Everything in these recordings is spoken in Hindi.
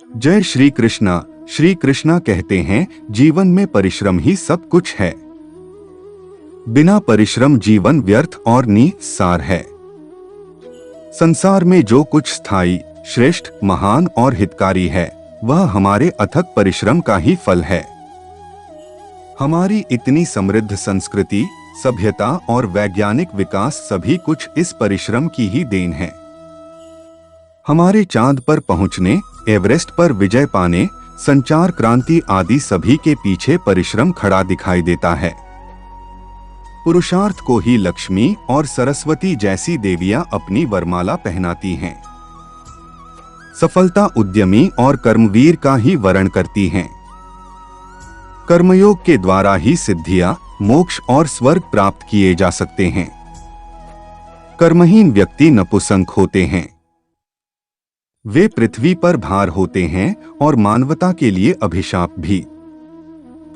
जय श्री कृष्णा। श्री कृष्णा कहते हैं, जीवन में परिश्रम ही सब कुछ है। बिना परिश्रम जीवन व्यर्थ और निस्सार है। संसार में जो कुछ स्थायी, श्रेष्ठ, महान और हितकारी है, वह हमारे अथक परिश्रम का ही फल है। हमारी इतनी समृद्ध संस्कृति, सभ्यता और वैज्ञानिक विकास सभी कुछ इस परिश्रम की ही देन है। हमारे चांद पर पहुंचने, एवरेस्ट पर विजय पाने, संचार क्रांति आदि सभी के पीछे परिश्रम खड़ा दिखाई देता है। पुरुषार्थ को ही लक्ष्मी और सरस्वती जैसी देवियां अपनी वरमाला पहनाती हैं। सफलता उद्यमी और कर्मवीर का ही वर्ण करती हैं। कर्मयोग के द्वारा ही सिद्धियां, मोक्ष और स्वर्ग प्राप्त किए जा सकते हैं। कर्महीन व्यक्ति नपुंसक होते हैं। वे पृथ्वी पर भार होते हैं और मानवता के लिए अभिशाप भी।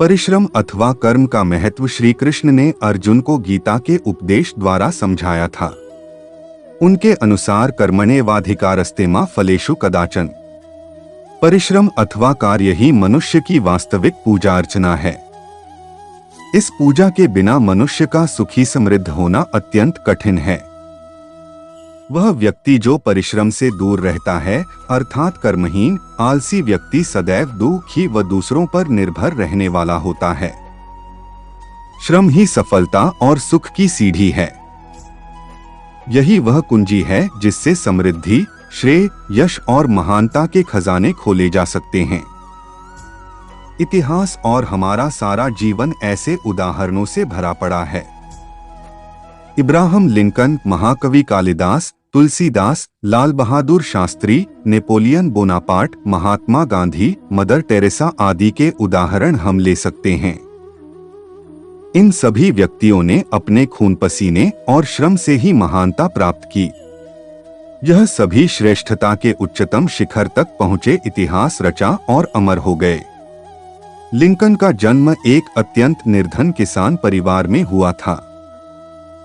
परिश्रम अथवा कर्म का महत्व श्री कृष्ण ने अर्जुन को गीता के उपदेश द्वारा समझाया था। उनके अनुसार कर्मण्येवाधिकारस्ते मा फलेषु कदाचन। परिश्रम अथवा कार्य ही मनुष्य की वास्तविक पूजा अर्चना है। इस पूजा के बिना मनुष्य का सुखी समृद्ध होना अत्यंत कठिन है। वह व्यक्ति जो परिश्रम से दूर रहता है, अर्थात कर्महीन, आलसी व्यक्ति सदैव दुखी व दूसरों पर निर्भर रहने वाला होता है। श्रम ही सफलता और सुख की सीढ़ी है। यही वह कुंजी है जिससे समृद्धि, श्रेय, यश और महानता के खजाने खोले जा सकते हैं। इतिहास और हमारा सारा जीवन ऐसे उदाहरणों से भरा पड़ा है। इब्राहम लिंकन, महाकवि Kalidas, Tulsidas, Lal Bahadur Shastri, Napoleon Bonaparte, Mahatma Gandhi, mother Teresa आदि के उदाहरण हम ले सकते हैं। इन सभी व्यक्तियों ने अपने खून पसीने और श्रम से ही महानता प्राप्त की। यह सभी श्रेष्ठता के उच्चतम शिखर तक पहुंचे, इतिहास रचा और अमर हो गए। लिंकन का जन्म एक अत्यंत निर्धन किसान परिवार में हुआ था।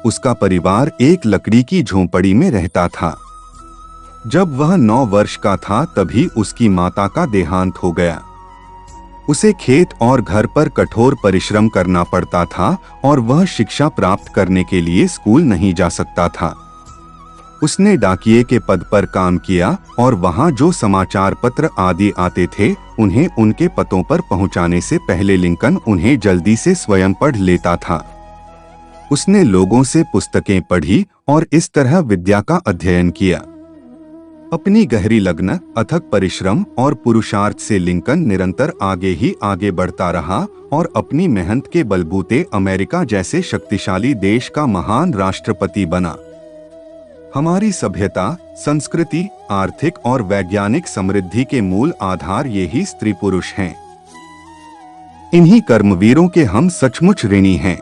उसका परिवार एक लकड़ी की झोंपड़ी में रहता था। जब वह 9 वर्ष का था तभी उसकी माता का देहांत हो गया। उसे खेत और घर पर कठोर परिश्रम करना पड़ता था और वह शिक्षा प्राप्त करने के लिए स्कूल नहीं जा सकता था। उसने डाकिये के पद पर काम किया और वहां जो समाचार पत्र आदि आते थे, उन्हें उनके पतों पर पहुंचाने से पहले लिंकन उन्हें जल्दी से स्वयं पढ़ लेता था। उसने लोगों से पुस्तकें पढ़ी और इस तरह विद्या का अध्ययन किया। अपनी गहरी लगन, अथक परिश्रम और पुरुषार्थ से लिंकन निरंतर आगे ही आगे बढ़ता रहा और अपनी मेहनत के बलबूते अमेरिका जैसे शक्तिशाली देश का महान राष्ट्रपति बना। हमारी सभ्यता, संस्कृति, आर्थिक और वैज्ञानिक समृद्धि के मूल आधार ये ही स्त्री पुरुष हैं। इन्हीं कर्मवीरों के हम सचमुच ऋणी हैं।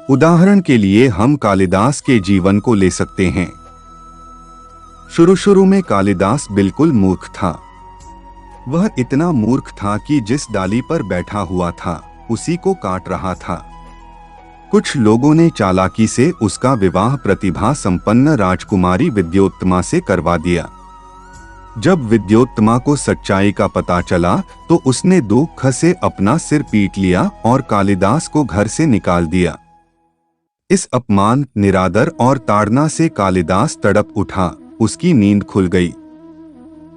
उदाहरण के लिए हम कालिदास के जीवन को ले सकते हैं। शुरू में कालिदास बिल्कुल मूर्ख था। वह इतना मूर्ख था कि जिस डाली पर बैठा हुआ था, उसी को काट रहा था। कुछ लोगों ने चालाकी से उसका विवाह प्रतिभा संपन्न राजकुमारी विद्योत्तमा से करवा दिया। जब विद्योत्तमा को सच्चाई का पता चला तो उसने दुख से अपना सिर पीट लिया और कालिदास को घर से निकाल दिया। इस अपमान, निरादर और ताड़ना से कालिदास तड़प उठा। उसकी नींद खुल गई।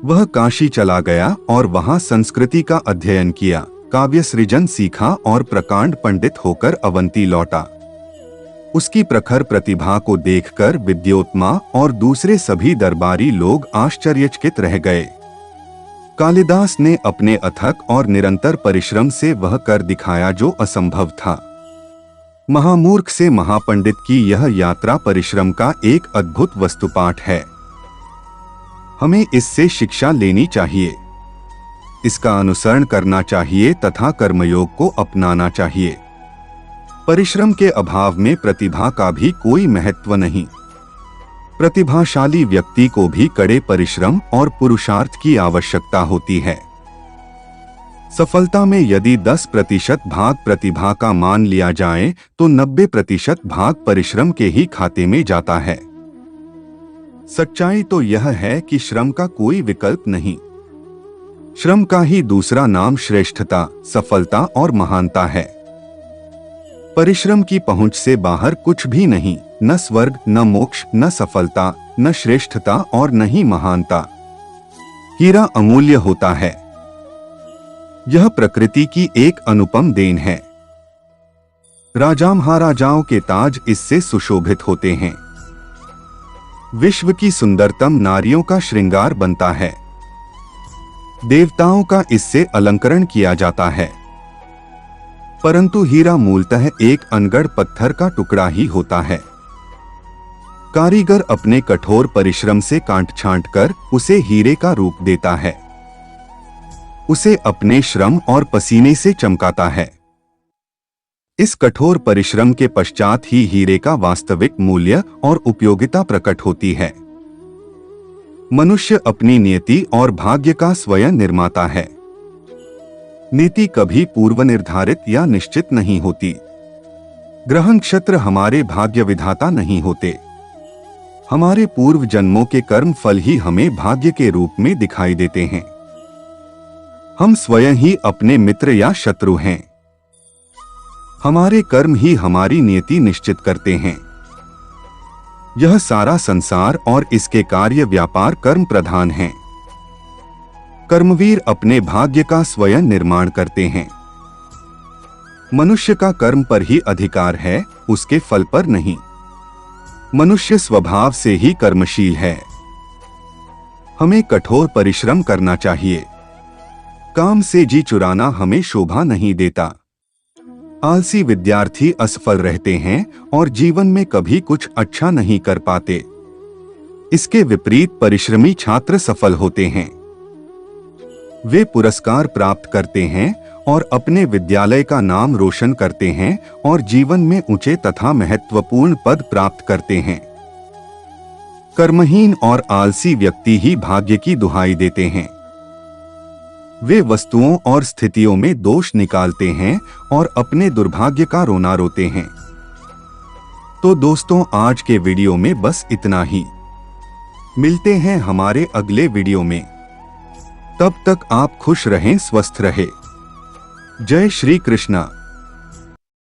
वह काशी चला गया और वहां संस्कृति का अध्ययन किया, काव्य सृजन सीखा और प्रकांड पंडित होकर अवंती लौटा। उसकी प्रखर प्रतिभा को देखकर विद्योत्तमा और दूसरे सभी दरबारी लोग आश्चर्यचकित रह गए। कालिदास ने अपने अथक और निरंतर परिश्रम से वह कर दिखाया जो असंभव था। महामूर्ख से महापंडित की यह यात्रा परिश्रम का एक अद्भुत वस्तुपाठ है। हमें इससे शिक्षा लेनी चाहिए, इसका अनुसरण करना चाहिए तथा कर्मयोग को अपनाना चाहिए। परिश्रम के अभाव में प्रतिभा का भी कोई महत्व नहीं। प्रतिभाशाली व्यक्ति को भी कड़े परिश्रम और पुरुषार्थ की आवश्यकता होती है। सफलता में यदि 10% भाग प्रतिभा का मान लिया जाए तो 90% भाग परिश्रम के ही खाते में जाता है। सच्चाई तो यह है कि श्रम का कोई विकल्प नहीं। श्रम का ही दूसरा नाम श्रेष्ठता, सफलता और महानता है। परिश्रम की पहुंच से बाहर कुछ भी नहीं, न स्वर्ग, न मोक्ष, न सफलता, न श्रेष्ठता और न ही महानता। हीरा अमूल्य होता है। यह प्रकृति की एक अनुपम देन है। राजा महाराजाओं के ताज इससे सुशोभित होते हैं। विश्व की सुंदरतम नारियों का श्रृंगार बनता है। देवताओं का इससे अलंकरण किया जाता है। परंतु हीरा मूलतः एक अनगढ़ पत्थर का टुकड़ा ही होता है। कारीगर अपने कठोर परिश्रम से काट छांट कर उसे हीरे का रूप देता है। उसे अपने श्रम और पसीने से चमकाता है। इस कठोर परिश्रम के पश्चात ही हीरे का वास्तविक मूल्य और उपयोगिता प्रकट होती है। मनुष्य अपनी नियति और भाग्य का स्वयं निर्माता है। नीति कभी पूर्व निर्धारित या निश्चित नहीं होती। ग्रह नक्षत्र हमारे भाग्य विधाता नहीं होते। हमारे पूर्व जन्मों के कर्म फल ही हमें भाग्य के रूप में दिखाई देते हैं। हम स्वयं ही अपने मित्र या शत्रु हैं। हमारे कर्म ही हमारी नियति निश्चित करते हैं। यह सारा संसार और इसके कार्य व्यापार कर्म प्रधान हैं। कर्मवीर अपने भाग्य का स्वयं निर्माण करते हैं। मनुष्य का कर्म पर ही अधिकार है, उसके फल पर नहीं। मनुष्य स्वभाव से ही कर्मशील है। हमें कठोर परिश्रम करना चाहिए। काम से जी चुराना हमें शोभा नहीं देता। आलसी विद्यार्थी असफल रहते हैं और जीवन में कभी कुछ अच्छा नहीं कर पाते। इसके विपरीत परिश्रमी छात्र सफल होते हैं। वे पुरस्कार प्राप्त करते हैं और अपने विद्यालय का नाम रोशन करते हैं और जीवन में ऊंचे तथा महत्वपूर्ण पद प्राप्त करते हैं। कर्महीन और आलसी व्यक्ति ही भाग्य की दुहाई देते हैं। वे वस्तुओं और स्थितियों में दोष निकालते हैं और अपने दुर्भाग्य का रोना रोते हैं। तो दोस्तों, आज के वीडियो में बस इतना ही। मिलते हैं हमारे अगले वीडियो में। तब तक आप खुश रहें, स्वस्थ रहें। जय श्री कृष्णा।